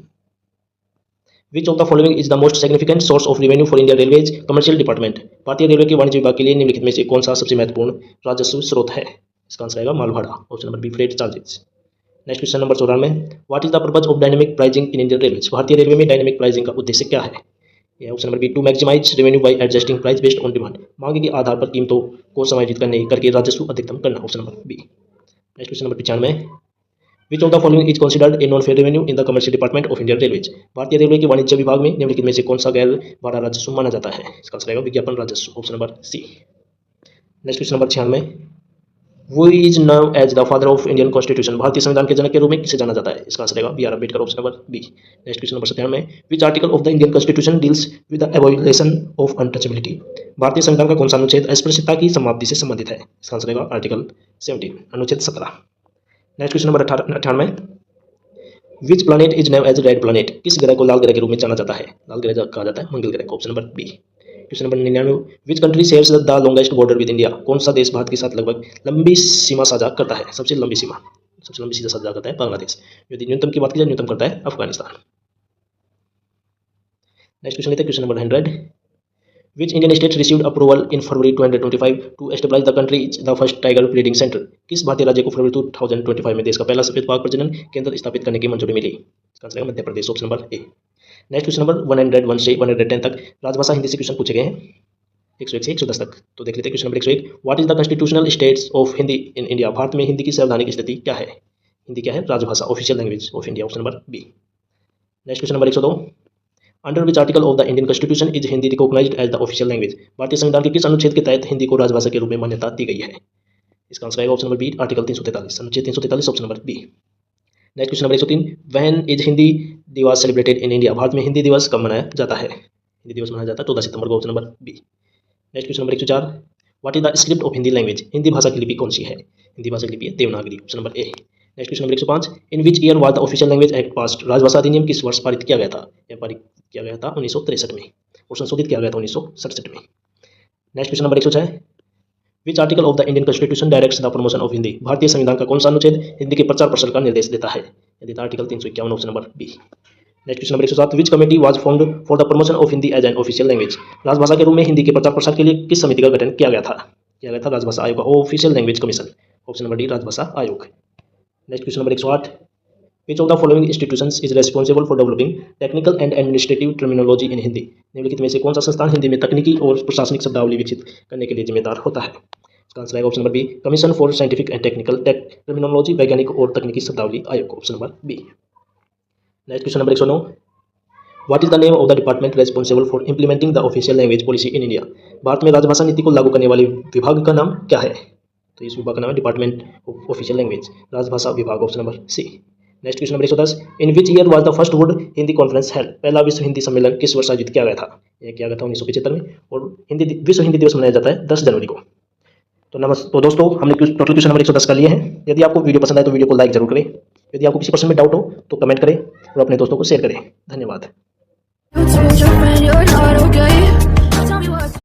which of the following is the most significant source of revenue for Indian railways commercial department? भारतीय रेलवे के वाणिज्य विभाग के लिए निम्नलिखित में से कौन सा सबसे महत्वपूर्ण राजस्व स्रोत है? इसका आंसर आएगा माल भाड़ा। Option number B freight charges. Next question number 94, what is the purpose of dynamic pricing in Indian railways? भारतीय रेलवे में डायनेमिक प्राइसिंग का उद्देश्य क्या है? यह option number B to maximise revenue by adjusting price based on demand, मांग के आधार पर कीमतों को समायोजित करके राजस्व अधिकतम करना। Option number B. Next question number 95, which of the following is considered a non fare revenue in the commercial department of Indian railways? भारतीय रेलवे के वाणिज्य विभाग में निम्नलिखित में से कौन सा गैर बारह राजस्व माना जाता है? इसका आंसर आएगा विज्ञापन राजस्व। Option number C. Next question number 96, who is known as the father of Indian constitution? भारतीय संविधान के जनक के रूप में किसे जाना जाता है? इसका आंसर आएगा B R Ambedkar. Option number B. Next question number 97, which article of the Indian constitution deals with the abolition of untouchability? भारतीय संविधान का कौन सा अनुच्छेद अस्पृश्यता की समाप्ति से संबंधित है? इसका आंसर आएगा आर्टिकल 17, अनुच्छेद 17। Next question number 98, which planet is named as red planet? किस ग्रह को लाल ग्रह के रूप में जाना जाता है? लाल ग्रह कहा जाता है मंगल ग्रह को। Option number B. Question number 99, which country shares the longest border with India? कौन सा देश भारत के साथ लगभग लंबी सीमा साझा करता है? सबसे लंबी सीमा साझा करता है बांग्लादेश। यदि न्यूनतम की बात की जाए, न्यूनतम करता है अफगानिस्तान। नेक्स्ट क्वेश्चन लेते हैं, question number 100, which Indian state received approval in February 2025 to establish the country the first tiger breeding centre? किस भारतीय राज्य को फरवरी 2025 में देश का पहला सफेद बाघ प्रजनन केंद्र स्थापित करने की मंजूरी मिली? इसका आंसर है Madhya Pradesh. Option number A. Next question number 101 से 110 तक राजभाषा हिंदी से क्वेश्चन पूछे गए हैं, 101 से 110 तक। तो देख लेते हैं question number 101, what is the constitutional states of Hindi in India? Bharat में हिंदी की संवैधानिक स्थिति क्या है? हिंदी क्या है? राजभाषा, official language of India. Option number B. Next question number 102, under which article of the Indian constitution is Hindi recognised as the official language? भारतीय संविधान के किस अनुच्छेद के तहत हिंदी को राजभाषा के रूप में मान्यता दी गई है? इसका आंसर आएगा ऑप्शन नंबर बी, आर्टिकल 343, अनुच्छेद 343, option number B. Next question number 103, when is Hindi Diwas celebrated in India? Bharat में हिंदी दिवस कब मनाया जाता है? हिंदी दिवस मनाया जाता है 14 सितंबर को। Option number B. Next question number 104, what is the script of Hindi language? Hindi भाषा की लिपि कौन सी है? हिंदी भाषा की लिपि है Devanagari, option number A. Next question number 105, in which year was the official language act passed? राजभाषा अधिनियम किस वर्ष पारित किया गया था? यह पारित किया गया था 1963 में और संशोधित किया गया था 1967 में। Next question number 106, which article of the Indian constitution directs the promotion of Hindi? भारतीय संविधान का कौन सा अनुच्छेद हिंदी के प्रचार प्रसार का निर्देश देता है? यह देता है article 351, option number B. Next question number 107, which committee was formed for the promotion of Hindi as an official language? राजभाषा के रूप में हिंदी के प्रचार प्रसार के लिए किस समिति का गठन किया गया था? किया गया था राजभाषा आयोग का official language commission, option number D राजभाषा आयोग। Next question number 108, which of the following institutions is responsible for developing technical and administrative terminology इन हिंदी? निम्नलिखित में से कौन सा संस्थान हिंदी में तकनीकी और प्रशासनिक शब्दावली विकसित करने के लिए जिम्मेदार होता है? इसका आंसर आएगा option number B, commission for scientific and technical terminology, वैज्ञानिक और तकनीकी शब्दावली आयोग, option number B. Next question number 109, what is the name of the department responsible for implementing the official language policy in India? Bharat में राजभाषा नीति को लागू करने वाले विभाग का नाम क्या है? तो इस विभाग का नाम है डिपार्टमेंट ऑफ ऑफिशियल लैंग्वेज, राजभाषा विभाग, option number C. Next question number 110, in which year was the first world Hindi conference held? पहला विश्व हिंदी सम्मेलन किस वर्ष आयोजित किया गया था? यह किया गया था 1975 में और विश्व हिंदी दिवस मनाया जाता है 10 जनवरी को। तो दोस्तों हमने टोटल क्वेश्चन नंबर 110 कर लिए हैं। यदि आपको वीडियो पसंद आए तो वीडियो को लाइक जरूर करें। यदि आपको किसी क्वेश्चन में डाउट हो तो कमेंट करें और अपने दोस्तों को शेयर करें। धन्यवाद।